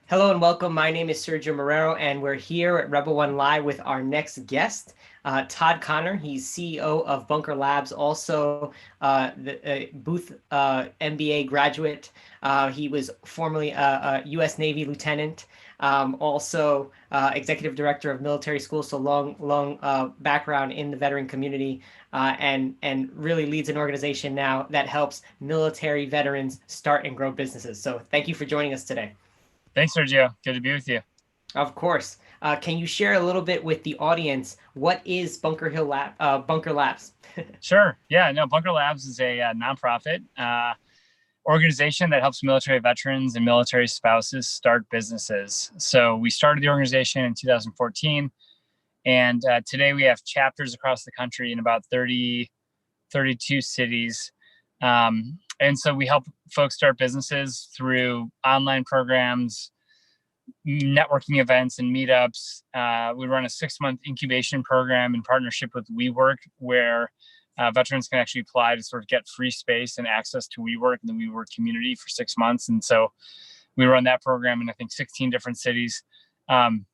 Hello and welcome. My name is Sergio Marrero, and we're here at RBL1 Live with our next guest, Todd Connor. He's CEO of Bunker Labs, also the Booth MBA graduate. He was formerly a U.S. Navy lieutenant, also executive director of military schools, so long background in the veteran community, and really leads an organization now that helps military veterans start and grow businesses. So thank you for joining us today. Thanks, Sergio. Good to be with you. Of course. Can you share a little bit with the audience? What is Bunker Labs? Sure. Yeah, no, Bunker Labs is a nonprofit organization that helps military veterans and military spouses start businesses. So we started the organization in 2014, and today we have chapters across the country in about 32 cities. And so we help folks start businesses through online programs, networking events and meetups. We run a 6-month incubation program in partnership with WeWork, where veterans can actually apply to sort of get free space and access to WeWork and the WeWork community for 6 months. And so we run that program in, I think, 16 different cities. And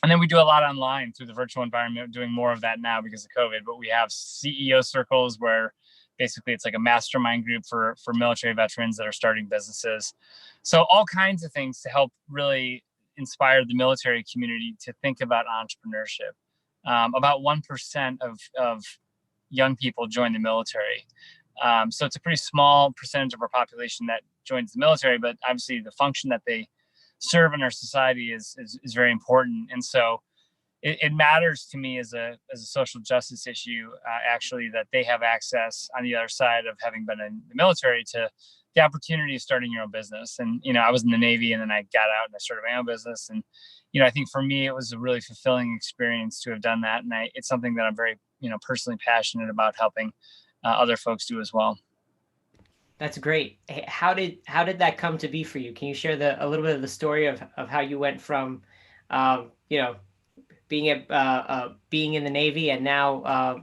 then we do a lot online through the virtual environment, doing more of that now because of COVID. But we have CEO circles where basically it's like a mastermind group for military veterans that are starting businesses. So all kinds of things to help really inspire the military community to think about entrepreneurship. About 1% of young people join the military. So it's a pretty small percentage of our population that joins the military, but obviously the function that they serve in our society is very important. And so it matters to me as a social justice issue, actually, that they have access on the other side of having been in the military to the opportunity of starting your own business. And, I was in the Navy and then I got out and I started my own business. And, I think for me, it was a really fulfilling experience to have done that. And it's something that I'm very, personally passionate about helping other folks do as well. That's great. How did that come to be for you? Can you share a little bit of the story of how you went from, um, you know, being in the Navy and now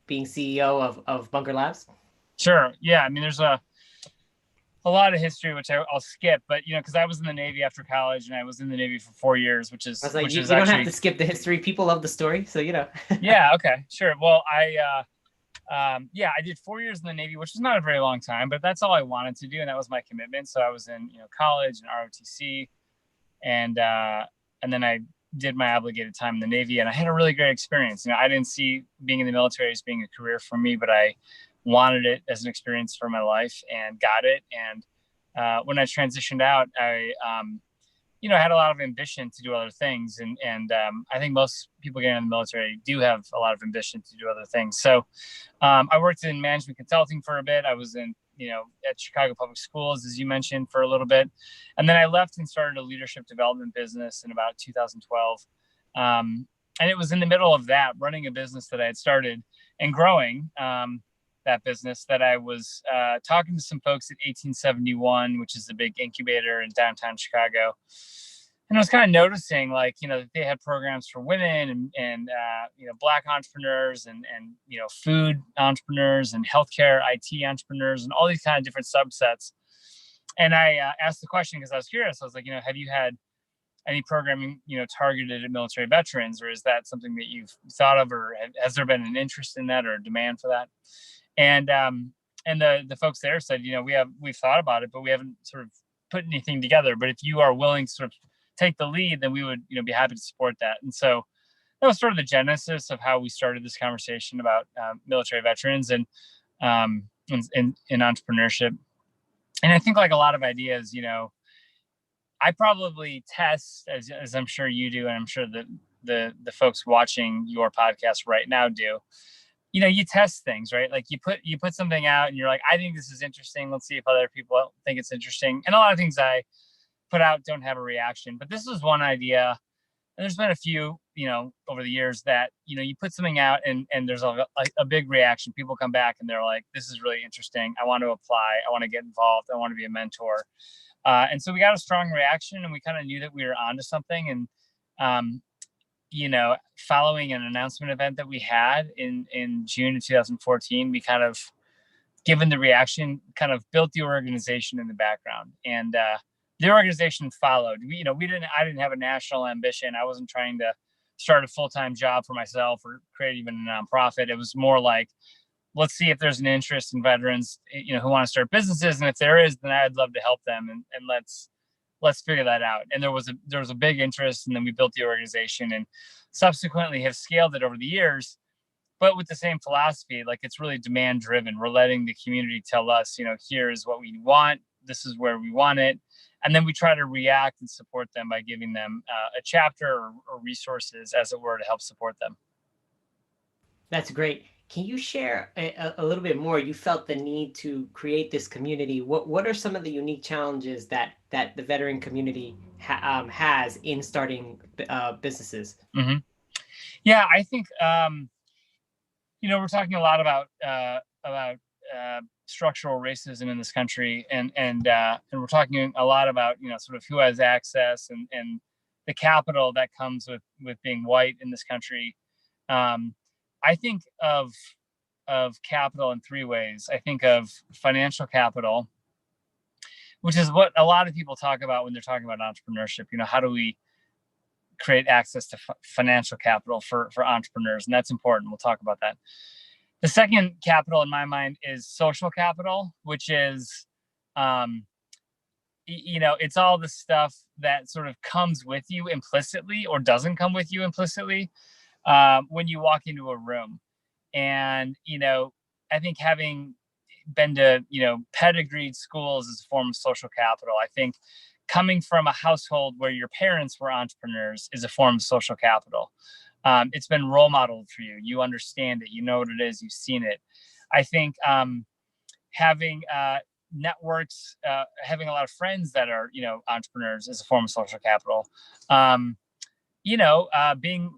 being CEO of Bunker Labs? Sure. Yeah. I mean, there's a lot of history, which I'll skip, but because I was in the Navy after college and I was in the Navy for 4 years, which I is was like, which you is don't have actually to skip the history. People love the story, so yeah. Okay. Sure. Well, I did 4 years in the Navy, which was not a very long time, but that's all I wanted to do, and that was my commitment. So I was in college and ROTC, and then I did my obligated time in the Navy, and I had a really great experience. I didn't see being in the military as being a career for me, but I wanted it as an experience for my life and got it. And when I transitioned out, I had a lot of ambition to do other things. And I think most people getting in the military do have a lot of ambition to do other things. So I worked in management consulting for a bit. I was at Chicago Public Schools, as you mentioned, for a little bit. And then I left and started a leadership development business in about 2012. And it was in the middle of that, running a business that I had started and growing that business, that I was talking to some folks at 1871, which is the big incubator in downtown Chicago. And I was kind of noticing, that they had programs for women and Black entrepreneurs and food entrepreneurs and healthcare IT entrepreneurs and all these kind of different subsets. And I asked the question because I was curious. I was like, have you had any programming, targeted at military veterans, or is that something that you've thought of, or has there been an interest in that or a demand for that? And the folks there said, we've thought about it, but we haven't sort of put anything together. But if you are willing to sort of take the lead, then we would, be happy to support that. And so that was sort of the genesis of how we started this conversation about military veterans and entrepreneurship. And I think, like a lot of ideas, I probably test, as I'm sure you do, and I'm sure that the folks watching your podcast right now do. You test things, right? Like you put something out and you're like, I think this is interesting. Let's see if other people think it's interesting. And a lot of things I put out don't have a reaction, but this was one idea. And there's been a few, over the years that, you put something out and there's a big reaction. People come back and they're like, this is really interesting. I want to apply. I want to get involved. I want to be a mentor. And so we got a strong reaction and we kind of knew that we were onto something. And, following an announcement event that we had in June of 2014, we kind of, given the reaction, kind of built the organization in the background. And the organization followed. I didn't have a national ambition. I wasn't trying to start a full-time job for myself or create even a nonprofit. It was more like, let's see if there's an interest in veterans, who want to start businesses. And if there is, then I'd love to help them. And let's figure that out. And there was a big interest, and then we built the organization and subsequently have scaled it over the years, but with the same philosophy. Like, it's really demand driven. We're letting the community tell us, here is what we want. This is where we want it. And then we try to react and support them by giving them a chapter or resources, as it were, to help support them. That's great. Can you share a little bit more? You felt the need to create this community. What are some of the unique challenges that the veteran community has in starting businesses? Mm-hmm. Yeah, I think we're talking a lot about structural racism in this country, and we're talking a lot about sort of who has access and the capital that comes with being white in this country. I think of capital in three ways. I think of financial capital, which is what a lot of people talk about when they're talking about entrepreneurship. How do we create access to financial capital for entrepreneurs? And that's important. We'll talk about that. The second capital in my mind is social capital, which is, it's all the stuff that sort of comes with you implicitly or doesn't come with you implicitly when you walk into a room. And, I think having been to, pedigreed schools is a form of social capital. I think coming from a household where your parents were entrepreneurs is a form of social capital. It's been role modeled for you. You understand it. You know what it is. You've seen it. I think having networks, having a lot of friends that are, entrepreneurs is a form of social capital. Being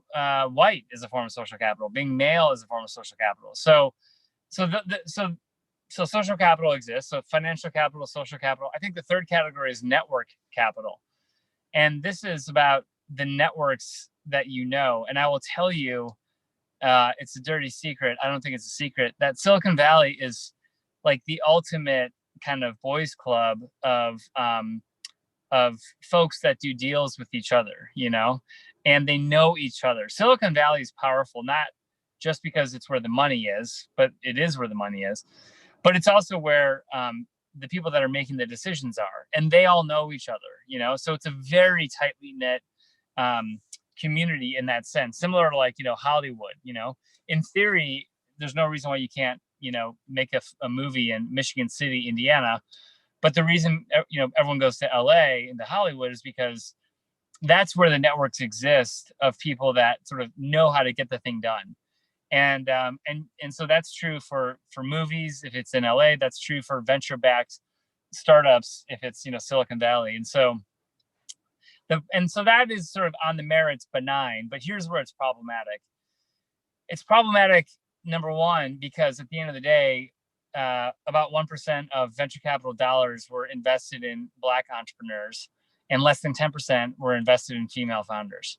white is a form of social capital. Being male is a form of social capital. So social capital exists. So financial capital, social capital. I think the third category is network capital. And this is about the networks that and I will tell you, it's a dirty secret. I don't think it's a secret that Silicon Valley is like the ultimate kind of boys club of folks that do deals with each other, and they know each other. Silicon Valley is powerful, not just because it's where the money is, but it is where the money is. But it's also where the people that are making the decisions are, and they all know each other, so it's a very tightly knit community in that sense, similar to like, Hollywood. In theory, there's no reason why you can't, make a movie in Michigan City, Indiana. But the reason, everyone goes to LA and to Hollywood is because that's where the networks exist of people that sort of know how to get the thing done. And so that's true for movies if it's in LA. That's true for venture-backed startups if it's Silicon Valley. And so that is sort of on the merits benign. But here's where it's problematic. It's problematic, number one, because at the end of the day, about 1% of venture capital dollars were invested in Black entrepreneurs, and less than 10% were invested in female founders.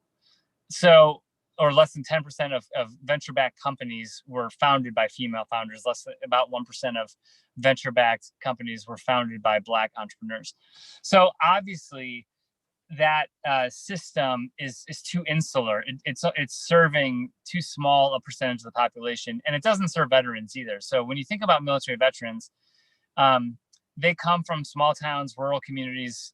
So, or less than 10% of venture-backed companies were founded by female founders. About 1% of venture-backed companies were founded by Black entrepreneurs. So obviously, that system is too insular. It's serving too small a percentage of the population, and it doesn't serve veterans either. So when you think about military veterans, they come from small towns, rural communities,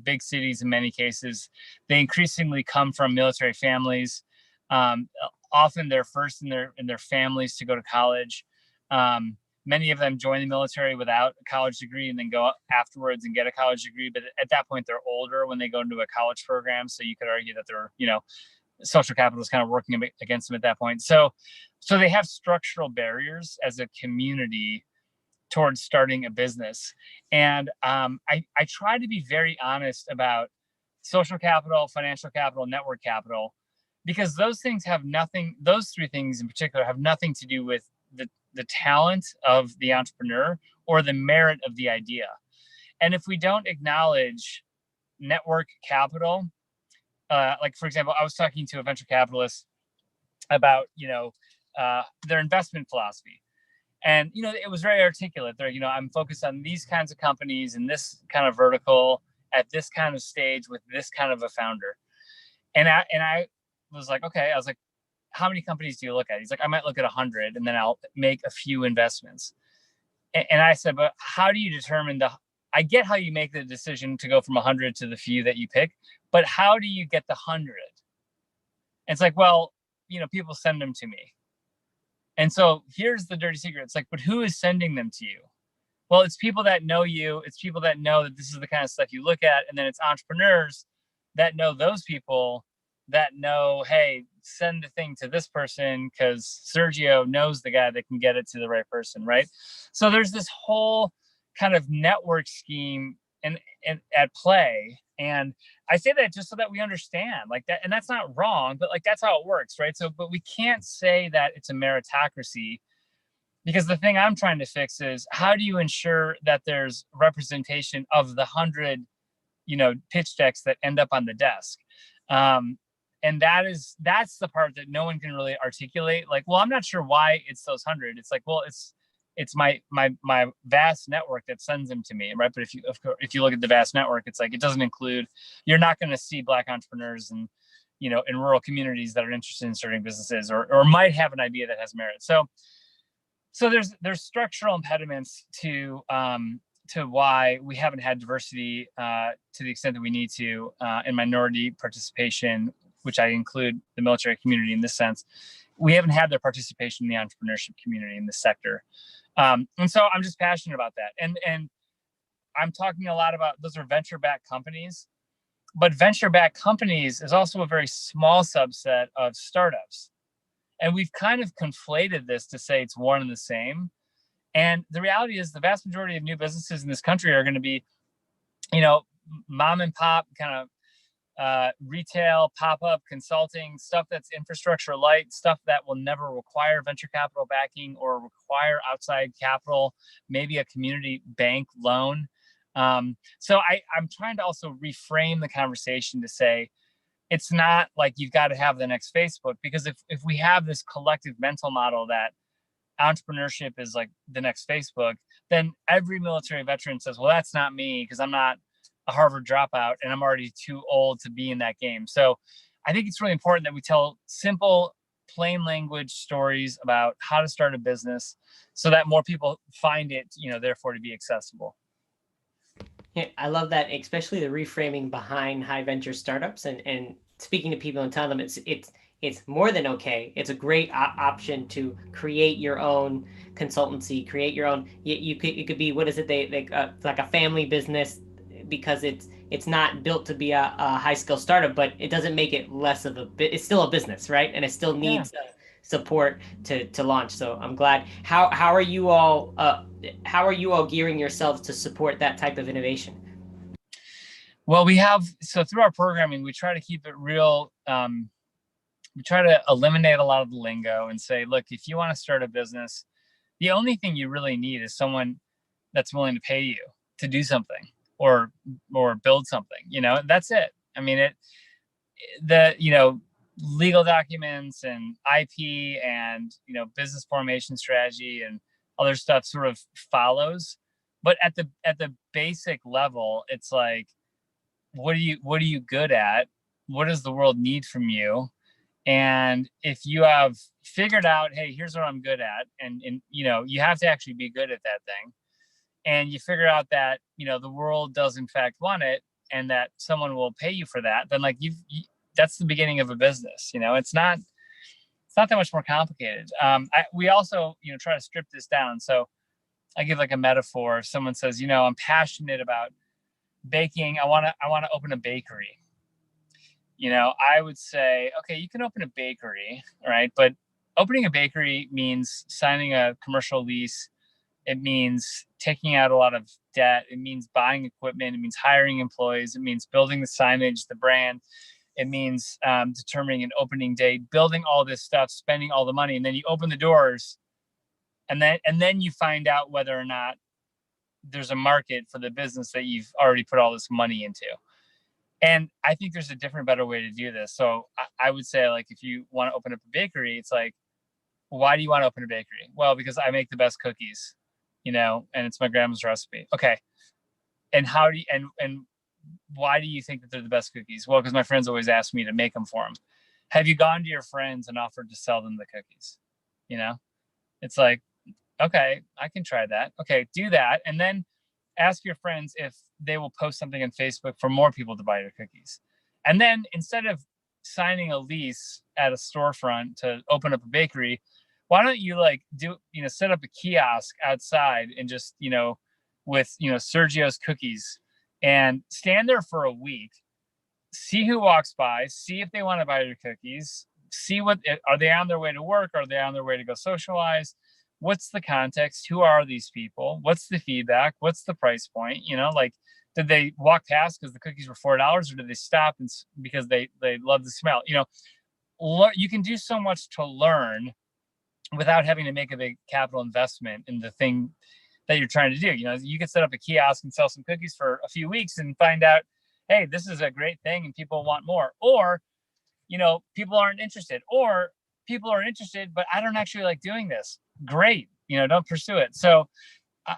big cities in many cases. They increasingly come from military families. Often they're first in their families to go to college. Many of them join the military without a college degree and then go afterwards and get a college degree. But at that point, they're older when they go into a college program. So you could argue that they're, social capital is kind of working against them at that point. So they have structural barriers as a community towards starting a business. And I try to be very honest about social capital, financial capital, network capital, because those three things in particular have nothing to do with the talent of the entrepreneur or the merit of the idea. And if we don't acknowledge network capital, like for example, I was talking to a venture capitalist about, their investment philosophy. And, it was very articulate. They're, I'm focused on these kinds of companies in this kind of vertical, at this kind of stage with this kind of a founder. And I was like, okay. I was like, how many companies do you look at? He's like, I might look at 100 and then I'll make a few investments. And I said, but how do you determine I get how you make the decision to go from 100 to the few that you pick, but how do you get the 100? And it's like, well, people send them to me. And so here's the dirty secret. It's like, but who is sending them to you? Well, it's people that know you. It's people that know that this is the kind of stuff you look at. And then it's entrepreneurs that know those people that know, hey, send the thing to this person because Sergio knows the guy that can get it to the right person, right? So there's this whole kind of network scheme and at play. And I say that just so that we understand like that. And that's not wrong, but like that's how it works, right? So, but we can't say that it's a meritocracy, because the thing I'm trying to fix is how do you ensure that there's representation of the 100, pitch decks that end up on the desk? And that's the part that no one can really articulate. Like, well, I'm not sure why it's those 100. It's like, well, it's my vast network that sends them to me, right? But if you look at the vast network, it's like it doesn't include. You're not going to see Black entrepreneurs and in rural communities that are interested in starting businesses or might have an idea that has merit. So there's structural impediments to why we haven't had diversity to the extent that we need to in minority participation, which I include the military community in this sense. We haven't had their participation in the entrepreneurship community in this sector. And so I'm just passionate about that. And I'm talking a lot about, those are venture-backed companies, but venture-backed companies is also a very small subset of startups. And we've kind of conflated this to say it's one and the same. And the reality is the vast majority of new businesses in this country are going to be, mom and pop kind of retail, pop-up consulting, stuff that's infrastructure light, stuff that will never require venture capital backing or require outside capital, maybe a community bank loan. So I'm trying to also reframe the conversation to say, it's not like you've got to have the next Facebook, because if we have this collective mental model that entrepreneurship is like the next Facebook, then every military veteran says, well, that's not me because I'm not a Harvard dropout and I'm already too old to be in that game. So I think it's really important that we tell simple, plain language stories about how to start a business so that more people find it, therefore to be accessible. Yeah, I love that, especially the reframing behind high venture startups and speaking to people and telling them it's more than okay. It's a great option to create your own consultancy, create your own. It could be, what is it? They like a family business, because it's not built to be a high skill startup, but it doesn't make it less of it's still a business, right? And it still needs support to launch. So I'm glad. How are you all gearing yourselves to support that type of innovation? Well, so through our programming, we try to keep it real. We try to eliminate a lot of the lingo and say, look, if you want to start a business, the only thing you really need is someone that's willing to pay you to do something or build something. That's it. I mean, legal documents and IP and business formation strategy and other stuff sort of follows. But at the basic level, it's like, what are you good at? What does the world need from you? And if you have figured out, hey, here's what I'm good at, and you have to actually be good at that thing, and you figure out that the world does in fact want it, and that someone will pay you for that, then like that's the beginning of a business. It's not that much more complicated. We also try to strip this down. So I give like a metaphor. If someone says, I'm passionate about baking, I want to open a bakery. I would say, okay, you can open a bakery, right? But opening a bakery means signing a commercial lease. It means taking out a lot of debt. It means buying equipment. It means hiring employees. It means building the signage, the brand. It means determining an opening date, building all this stuff, spending all the money, and then you open the doors, and then you find out whether or not there's a market for the business that you've already put all this money into. And I think there's a different, better way to do this. So I would say, like, if you want to open up a bakery, it's like, why do you want to open a bakery? Well, because I make the best cookies, and it's my grandma's recipe. Okay. And how do you, and why do you think that they're the best cookies? Well, because my friends always ask me to make them for them. Have you gone to your friends and offered to sell them the cookies? You know, it's like, okay, I can try that. Okay, do that. And then ask your friends if they will post something on Facebook for more people to buy your cookies. And then instead of signing a lease at a storefront to open up a bakery, why don't you like set up a kiosk outside and just, with, Sergio's cookies, and stand there for a week, see who walks by, see if they want to buy your cookies, see are they on their way to work? Are they on their way to go socialize? What's the context? Who are these people? What's the feedback? What's the price point? Like, did they walk past because the cookies were $4, or did they stop because they love the smell? You can do so much to learn without having to make a big capital investment in the thing that you're trying to do. You could set up a kiosk and sell some cookies for a few weeks and find out, hey, this is a great thing and people want more. Or, people aren't interested, or people are interested, but I don't actually like doing this. Great. Don't pursue it. So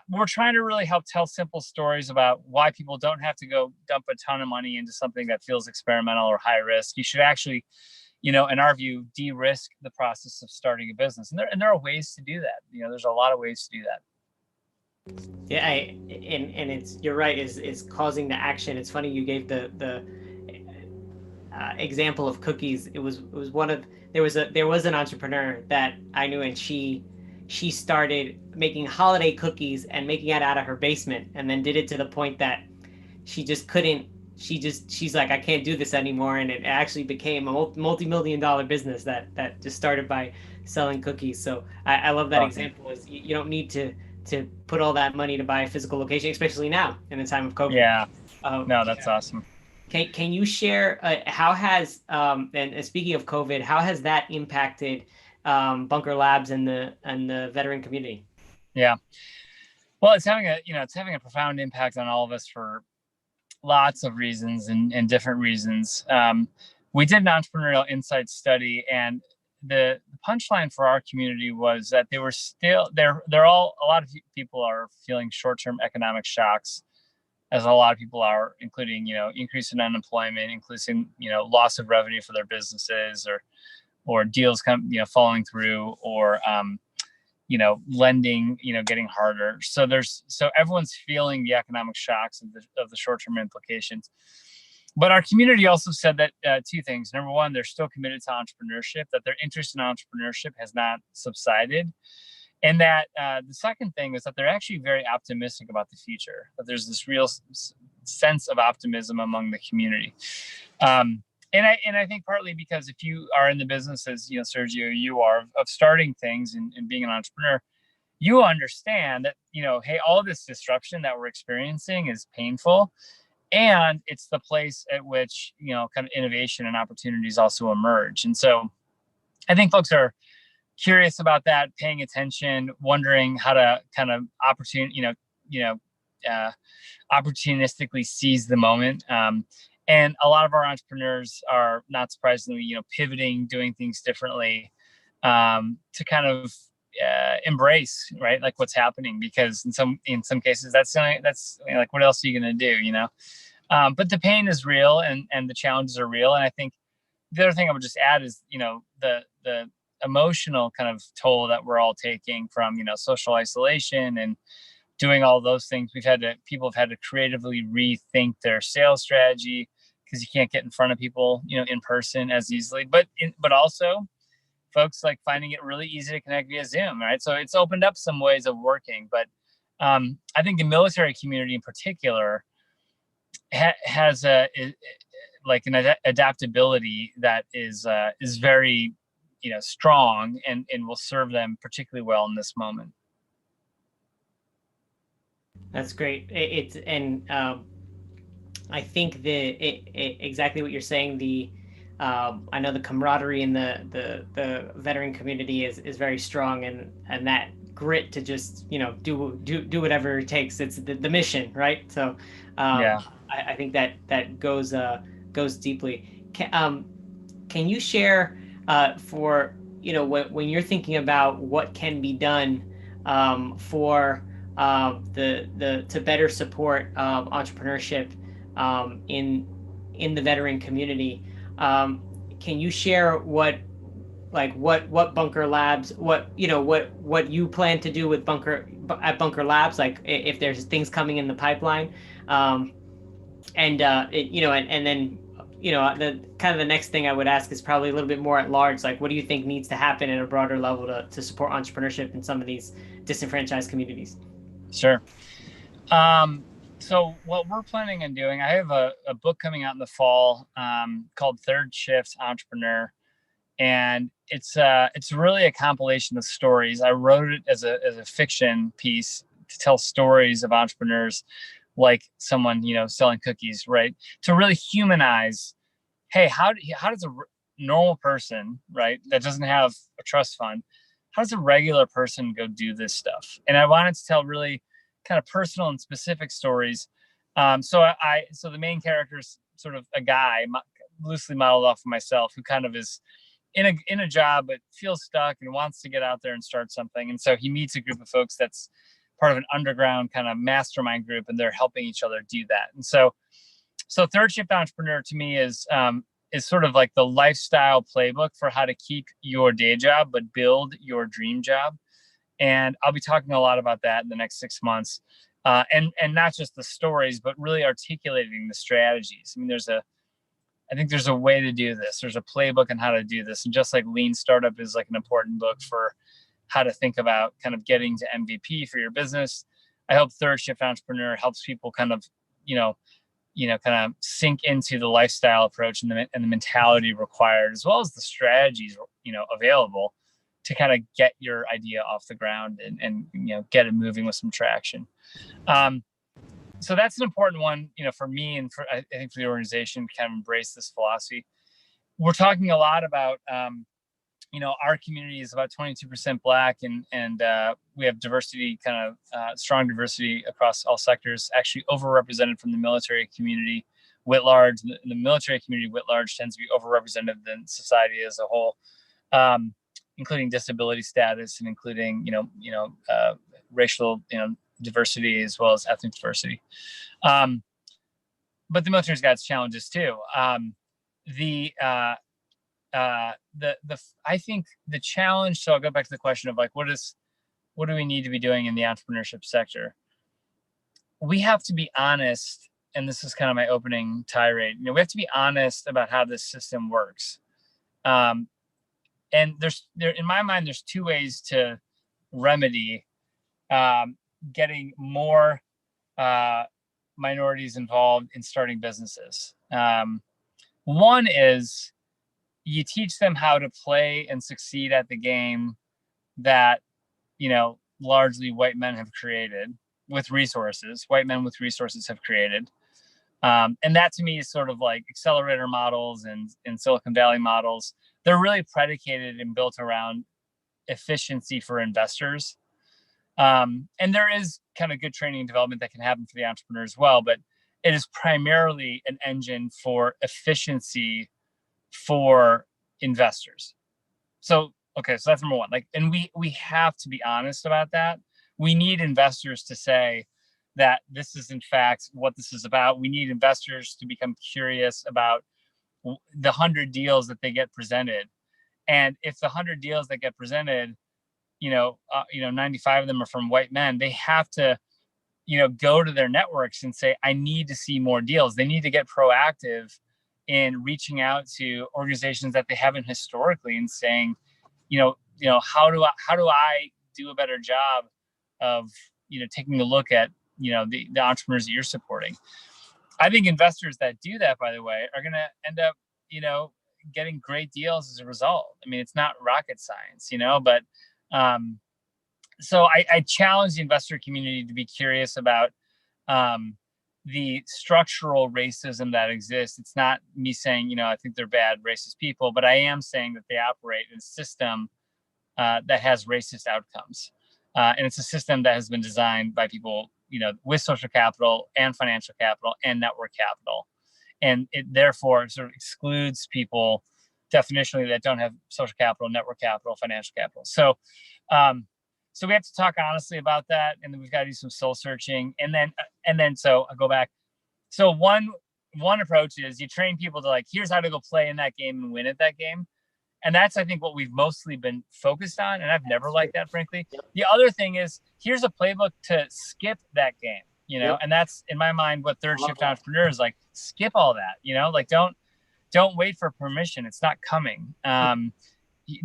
we're trying to really help tell simple stories about why people don't have to go dump a ton of money into something that feels experimental or high risk. You should actually, in our view, de-risk the process of starting a business. And there are ways to do that. There's a lot of ways to do that. Yeah, and you're right, is causing the action. It's funny you gave the example of cookies. It was there was an entrepreneur that I knew, and she started making holiday cookies and making it out of her basement, and then did it to the point that she just couldn't. She's like, I can't do this anymore, and it actually became a multi-million-dollar business that just started by selling cookies. So I love that example. Is you don't need to put all that money to buy a physical location, especially now in the time of COVID. Yeah. No, that's awesome. Can you share how has and speaking of COVID, how has that impacted Bunker Labs and the veteran community? Yeah. Well, it's having a profound impact on all of us for lots of reasons and different reasons. We did an entrepreneurial insight study, and the punchline for our community was that they were still a lot of people are feeling short-term economic shocks, as a lot of people are, including, increase in unemployment, including, loss of revenue for their businesses, or deals falling through, or, lending, getting harder. So everyone's feeling the economic shocks of the short-term implications. But our community also said that two things. Number one, they're still committed to entrepreneurship, that their interest in entrepreneurship has not subsided. And that the second thing is that they're actually very optimistic about the future, that there's this real sense of optimism among the community. And I think partly because if you are in the business, as Sergio, you are, of starting things and being an entrepreneur, you understand that, hey, all this disruption that we're experiencing is painful. And it's the place at which, kind of innovation and opportunities also emerge. And so I think folks are curious about that, paying attention, wondering how to kind of opportunistically seize the moment. And a lot of our entrepreneurs are, not surprisingly, pivoting, doing things differently, to kind of embrace, right, like what's happening, because in some cases that's like, what else are you going to do, but the pain is real, and the challenges are real. And I think the other thing I would just add is, the emotional kind of toll that we're all taking from, social isolation and doing all those things. People have had to creatively rethink their sales strategy, because you can't get in front of people, in person as easily, but also folks like finding it really easy to connect via Zoom, right? So it's opened up some ways of working, but I think the military community in particular has an adaptability that is very, strong and will serve them particularly well in this moment. That's great. I think exactly what you're saying. I know the camaraderie in the veteran community is very strong, and that grit to just do whatever it takes. It's the mission, right? So Yeah. I think that goes deeply. Can you share for when you're thinking about what can be done for to better support entrepreneurship in the veteran community. Can you share what Bunker Labs, what you plan to do with Bunker Labs, like if there's things coming in the pipeline, um, and then the kind of the next thing I would ask is probably a little bit more at large, like what do you think needs to happen at a broader level to support entrepreneurship in some of these disenfranchised communities? Sure. So what we're planning on doing, I have a book coming out in the fall called Third Shift Entrepreneur, and it's really a compilation of stories. I wrote it as a fiction piece to tell stories of entrepreneurs, like someone selling cookies, right? To really humanize, hey, how does a normal person, right, that doesn't have a trust fund, how does a regular person go do this stuff? And I wanted to tell really kind of personal and specific stories. So the main character is sort of a guy loosely modeled off of myself, who kind of is in a job but feels stuck and wants to get out there and start something. And so he meets a group of folks that's part of an underground kind of mastermind group, and they're helping each other do that. And so Third Shift Entrepreneur to me is sort of like the lifestyle playbook for how to keep your day job but build your dream job. And I'll be talking a lot about that in the next 6 months, and not just the stories, but really articulating the strategies. I mean, I think there's a way to do this. There's a playbook on how to do this. And just like Lean Startup is like an important book for how to think about kind of getting to MVP for your business, I hope Third Shift Entrepreneur helps people kind of, kind of sink into the lifestyle approach and the mentality required, as well as the strategies, available to kind of get your idea off the ground and get it moving with some traction. So that's an important one, for me, and I think for the organization to kind of embrace this philosophy. We're talking a lot about, our community is about 22% Black, and we have diversity, kind of strong diversity across all sectors, actually overrepresented from the military community writ large. The military community writ large tends to be overrepresented than society as a whole, including disability status and including, racial, diversity as well as ethnic diversity. But the military's got its challenges too. I think the challenge, so I'll go back to the question of like, what do we need to be doing in the entrepreneurship sector? We have to be honest, and this is kind of my opening tirade. We have to be honest about how this system works. And in my mind, there's two ways to remedy getting more minorities involved in starting businesses. One is you teach them how to play and succeed at the game that, largely white men have created with resources. White men with resources have created. And that to me is sort of like accelerator models and Silicon Valley models. They're really predicated and built around efficiency for investors. And there is kind of good training and development that can happen for the entrepreneur as well, but it is primarily an engine for efficiency for investors. So that's number one. And we have to be honest about that. We need investors to say that this is in fact what this is about. We need investors to become curious about the 100 deals that they get presented. And if the 100 deals that get presented, 95 of them are from white men, they have to, go to their networks and say, I need to see more deals. They need to get proactive in reaching out to organizations that they haven't historically and saying, how do I do a better job of, taking a look at, the entrepreneurs that you're supporting. I think investors that do that, by the way, are going to end up, getting great deals as a result. I mean, it's not rocket science, but so I challenge the investor community to be curious about the structural racism that exists. It's not me saying, I think they're bad, racist people, but I am saying that they operate in a system that has racist outcomes. And it's a system that has been designed by people, with social capital and financial capital and network capital. And it therefore sort of excludes people definitionally that don't have social capital, network capital, financial capital. So we have to talk honestly about that, and then we've got to do some soul searching. And then so I go back. So one approach is you train people to like, here's how to go play in that game and win at that game. And that's, I think, what we've mostly been focused on. And I've never liked that, frankly. Yep. The other thing is, here's a playbook to skip that game, Yep. and that's, in my mind, what third shift entrepreneurs like, skip all that, like, don't wait for permission. It's not coming.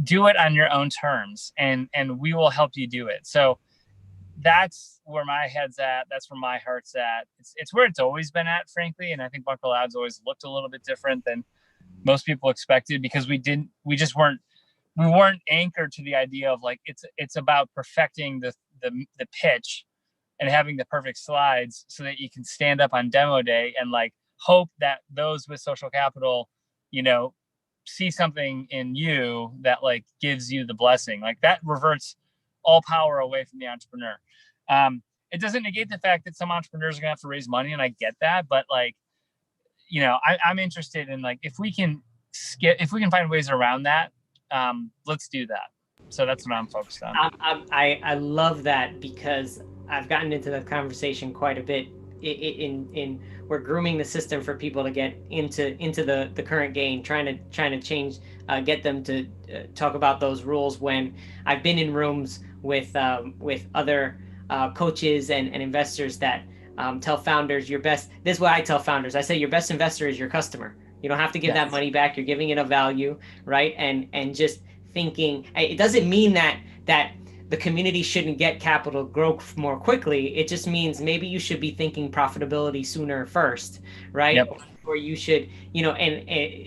Do it on your own terms, and we will help you do it. So that's where my head's at. That's where my heart's at. It's where it's always been at, frankly. And I think Bunker Labs always looked a little bit different than most people expected, because we weren't anchored to the idea of like, it's about perfecting the pitch and having the perfect slides so that you can stand up on demo day and like hope that those with social capital, see something in you that like gives you the blessing. Like, that reverts all power away from the entrepreneur. It doesn't negate the fact that some entrepreneurs are gonna have to raise money, and I get that, but like, I'm interested in like, if we can find ways around that, let's do that. So that's what I'm focused on. I love that, because I've gotten into the conversation quite a bit. In we're grooming the system for people to get into the current game, trying to change, get them to talk about those rules. When I've been in rooms with other coaches and investors that tell founders, this is what I tell founders. I say your best investor is your customer. You don't have to give that money back. You're giving it a value, right? And just thinking, it doesn't mean that the community shouldn't get capital, grow more quickly. It just means maybe you should be thinking profitability sooner first, right? Yep. Or you should,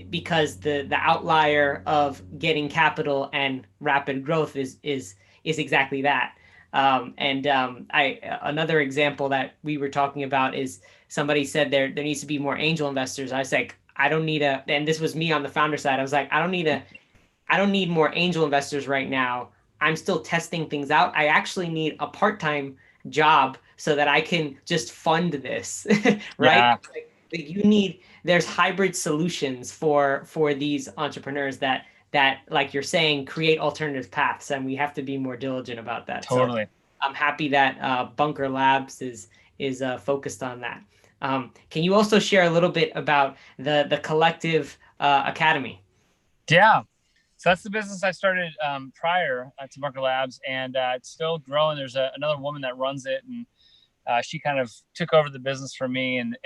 because the outlier of getting capital and rapid growth is exactly that. Another example that we were talking about is, somebody said there needs to be more angel investors. I was like, I don't need and this was me on the founder side. I was like, I don't need more angel investors right now. I'm still testing things out. I actually need a part-time job so that I can just fund this, right? Yeah. There's hybrid solutions for these entrepreneurs that like you're saying, create alternative paths, and we have to be more diligent about that. Totally. So I'm happy that Bunker Labs is focused on that. Can you also share a little bit about the Collective Academy? Yeah. So that's the business I started prior to Bunker Labs, and it's still growing. There's another woman that runs it, and she kind of took over the business from me and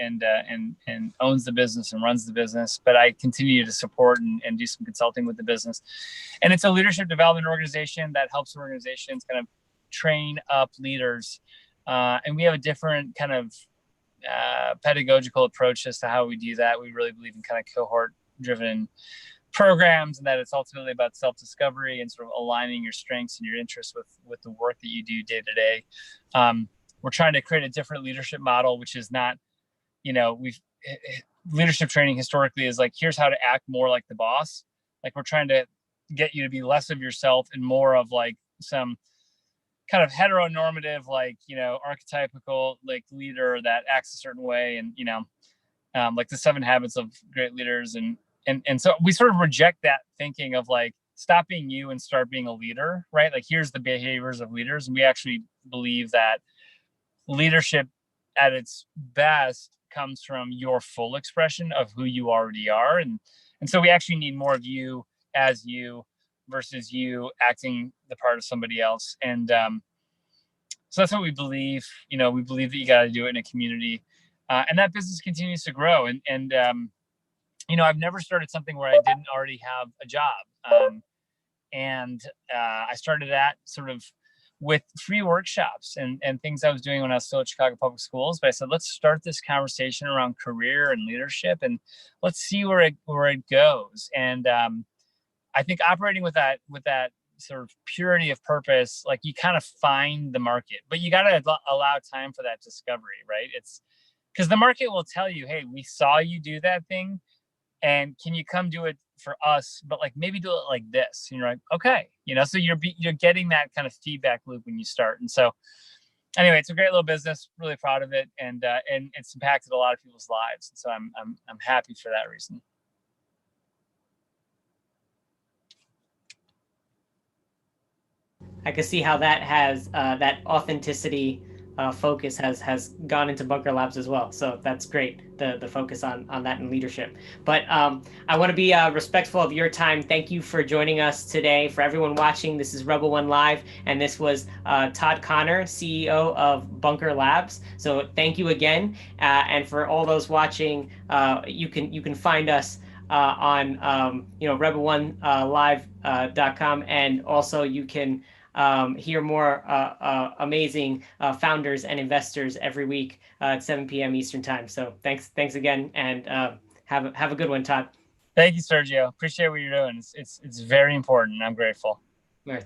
owns the business and runs the business. But I continue to support and do some consulting with the business. And it's a leadership development organization that helps organizations kind of train up leaders. And we have a different kind of pedagogical approach as to how we do that. We really believe in kind of cohort-driven programs, and that it's ultimately about self-discovery and sort of aligning your strengths and your interests with the work that you do day to day. We're trying to create a different leadership model, which is not, leadership training historically is like, here's how to act more like the boss. Like, we're trying to get you to be less of yourself and more of like some kind of heteronormative, like, archetypical like leader that acts a certain way, and like the 7 habits of great leaders. And so we sort of reject that thinking of like, stop being you and start being a leader, right? Like, here's the behaviors of leaders. And we actually believe that leadership at its best comes from your full expression of who you already are. And so we actually need more of you as you versus you acting the part of somebody else. And so that's what we believe. We believe that you got to do it in a community. And that business continues to grow. And I've never started something where I didn't already have a job. I started that sort of with free workshops and things I was doing when I was still at Chicago Public Schools. But I said, let's start this conversation around career and leadership, and let's see where it goes. And I think operating with that sort of purity of purpose, like, you kind of find the market, but you got to allow time for that discovery, right? It's because the market will tell you, hey, we saw you do that thing, and can you come do it for us? But like, maybe do it like this. And you're like, okay, so you're getting that kind of feedback loop when you start. And so anyway, it's a great little business, really proud of it. And it's impacted a lot of people's lives. And so I'm happy for that reason. I can see how that has that authenticity focus has gone into Bunker Labs as well. So that's great, the focus on that in leadership. But I want to be respectful of your time. Thank you for joining us today. For everyone watching, this is Rebel One Live, and this was Todd Connor, CEO of Bunker Labs. So thank you again, and for all those watching, you can find us on rebel1live.com, and also you can hear more amazing founders and investors every week at 7 p.m. Eastern time. So thanks again, and have a good one, Todd. Thank you, Sergio. Appreciate what you're doing. It's very important. I'm grateful. All right,